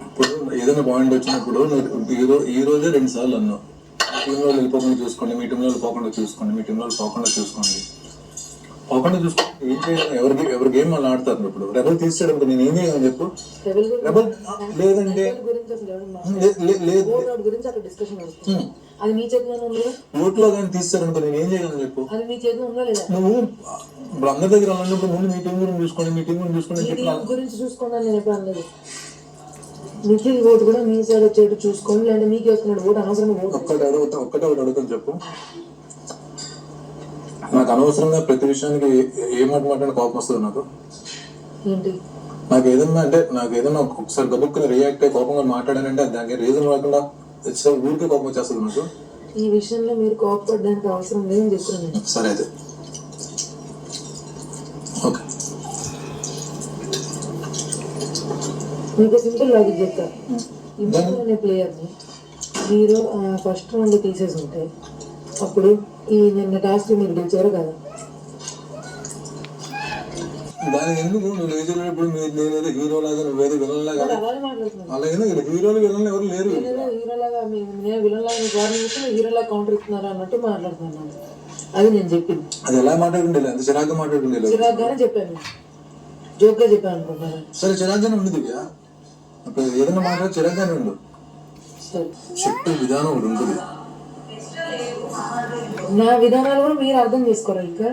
ఇప్పుడు ఏదైనా పాయింట్ వచ్చినప్పుడు ఈ రోజే 2 సార్లు అన్నావు, టీంలో వెళ్ళిపోకుండా చూసుకోండి, మీ టీంలో పోకుండా చూసుకోండి, మీ టీంలో పోకుండా చూసుకోండి. పోకుండా చూసుకోండి ఏం చేయాలి? ఎవరి గేమ్ వాళ్ళు ఆడతారు. ఇప్పుడు రెబల్ తీసేయడం నేను ఏం చేయగలను చెప్పు? రెబల్ లేదంటే ఓట్లో కానీ తీస్తారనుకో నేను ఏం చేయగలను చెప్పు? నువ్వు ఇప్పుడు అందరి దగ్గర అన్నప్పుడు ముందు మీ టీం గురించి చూసుకోండి, మీ టీం గురించి చూసుకోండి గురించి చూసుకోండి నేను ఎప్పుడు అన్నది. నిఖిల్ ఓటు కూడా మీ సైడ్ వచ్చేట్టు చూసుకోండి, లేదంటే మీకు వేసుకున్నాడు ఓటు అనవసరంగా ఒక్కటే అడుగుతాను చెప్పు. నాకు అనవసరంగా ప్రతి విషయానికి ఏ మాట కోపం వస్తుంది నాకు. ఏంటి నాకు ఏదన్నా ఒకసారి గబుక్కుని రియాక్ట్ అయ్యి కోపంగా మాట్లాడానంటే దానికి రీజన్ లేకుండా ఊరికే కోపం వచ్చేస్తుంది నాకు. ఈ విషయంలో మీరు కోపపడడానికి అవసరం లేదని చెప్తున్నాను. సరే అయితే ఓకే. మీకు సింపుల్ లాజిక్ చెప్తా. ఇప్పుడు ప్లేయర్ని మీరు ఫస్ట్ రౌండ్ తీసేసి ఉంటే అప్పుడు ఈ నిన్న టాస్క్ మీరు గెలిచారు కదా, దానికి ఎందుకు నువ్వు లేచినప్పుడు నేనేదో హీరో లాగా నువ్వేదో విలన్ లాగా అలాగే మాట్లాడుతున్నాను. అలాగే హీరోలు విలన్లు ఎవరు లేరు. హీరోలాగా నేను విలన్ లాగా హీరోలాగా కౌంటర్ ఇస్తున్నారు అన్నట్టు మాట్లాడుతున్నాను. అది నేను చెప్పింది. అది ఎలా మాట్లాడుకుంటే ఎంత చిరాగ్గా మాట్లాడుకుంటే చిరాగ్గానే చెప్పాను, జోక్ గా చెప్పాను అనుకుంటున్నాను. సరే చిరాగ్గానే ఉంది దివ్య, ఇప్పుడు ఏదైనా మాట్లాడి చిరాగ్గానే ఉండు. చెప్పే విధానం ఒకటి ఉంటుంది. నా విధానాలు కూడా మీరు అర్థం చేసుకోరా? ఇంకా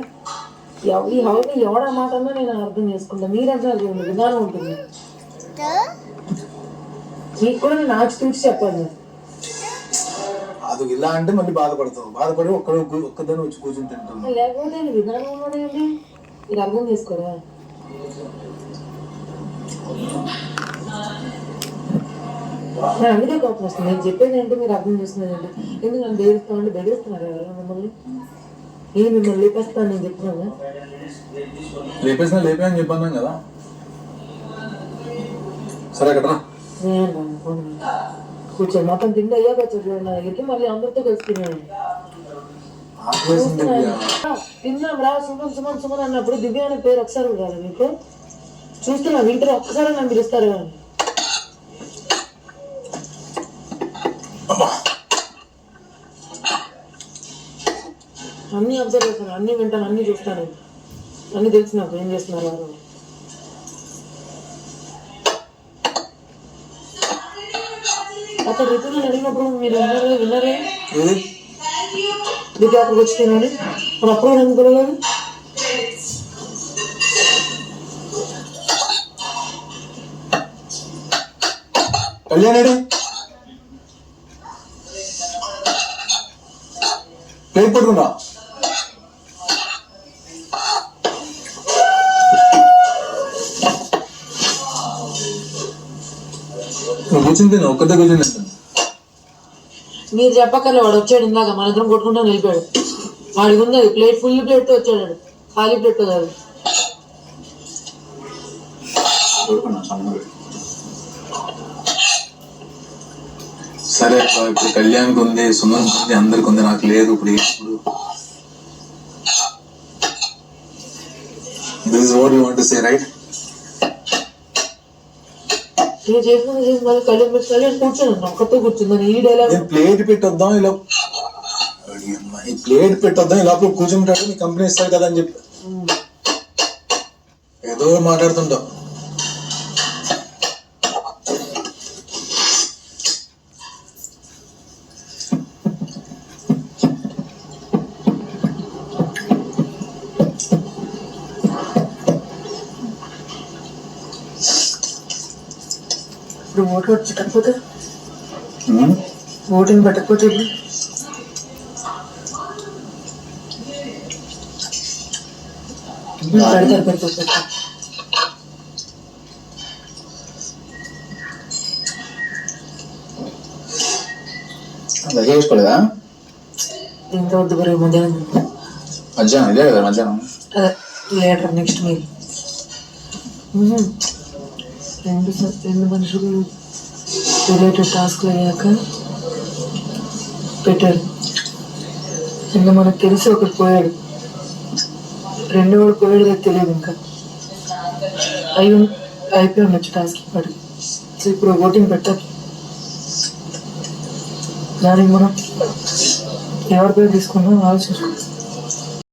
ఈ హౌని ఎవడ మాట అన్నా నేను అర్థం చేసుకుంటా. మీరు అర్థం విధానం ఉంటుంది. మీకు కూడా నేను ఆచితూచి చెప్పాను. అది ఇలా అంటే మళ్ళీ బాధపడి ఒక్కదాన్ని వచ్చి కూర్చుని తింటాను. లేకపోతే విధానం ఉన్నదేంటి మీరు అర్థం చేసుకోరా? అందుకే కోపం వస్తుంది. నేను చెప్పేది ఏంటి మీరు అర్థం చేస్తున్నారంటే ఎందుకు నన్ను బెదిరిస్తున్నారు ఎవరు మిమ్మల్ని? మిమ్మల్ని లేపేస్తాను నేను చెప్తున్నాను. లేపే అని చెప్పాను కదా. సరే అక్కడ కూర్చొని మొత్తం తిండి అయ్యాక వచ్చాడు నా దగ్గరికి, మళ్ళీ అందరితో కలిసి తిన్నాను. తిన్నాం రా సుమన్ అన్నప్పుడు దివ్య అనే పేరు ఒకసారి రాదు మీకు? చూస్తున్నా వింటారు ఒక్కసారి నన్ను పిలుస్తారు కానీ. అన్ని అబ్జర్వ్ చేస్తాను, అన్ని వింటాను, అన్ని చూస్తాను, అన్ని తెలుసు నాకు ఏం చేస్తున్నారు వారు. అక్కడ రిటర్న్ అడిగినప్పుడు మీరు విన్నారే దివ్య అక్కడికి వచ్చి తినాలి మరి అప్పుడు ఎందుకు తెలియదు? కళ్యాణి ప్లేట్ పట్టుకుంటా. నువ్వు కూర్చుంటే ఒక్కటే కూర్చుని. మీరు చెప్పక్కర్లే, వాడు వచ్చాడు ఇందాక మన ఇద్దరం కొట్టుకుంటా వెళ్ళిపోయాడు. వాడికి ఉంది ప్లేట్, ఫుల్ ప్లేట్ తో వచ్చాడు, ఖాళీ ప్లేట్ తో కాదు. సరే ఇప్పుడు కళ్యాణ్కి ఉంది, సుమన్ ఉంది, అందరికి ఉంది, నాకు లేదు. ఇప్పుడు this is what you want to say right? నేను చేసి మళ్ళీ కళ్యాణ్ కూర్చొని ఒక్కతో కూర్చుందని ఈ డైలాగ్. ప్లేట్ పెట్టొద్దాం ఇలా, ఈ ప్లేట్ పెట్టొద్దాం ఇలా కూర్చుంటాడు, మీ కంపెనీ ఇస్తారు కదా అని చెప్పి ఏదో మాట్లాడుతుంటావు. ఇప్పుడు ఓటు పెట్టకపోతే ఓటింగ్ పెట్టకపోతే చేసుకోలేదా? ఇంత వద్దు బరువు మధ్యాహ్నం ఇదే కదా మధ్యాహ్నం లేటర్ నెక్స్ట్ మీల్. రెండు మనుషులు రిలేటెడ్ టాస్క్లు అయ్యాక పెట్టారు. ఇంకా మనకు తెలిసి ఒకటి పోయాడు, రెండోవాడు పోయాడు తెలియదు. ఇంకా అయిపోయి ఉండొచ్చు టాస్క్ పడి. సో ఇప్పుడు ఓటింగ్ పెట్టాలి. దానికి మనం ఎవరి పేరు తీసుకున్నాం ఆలోచించుకో.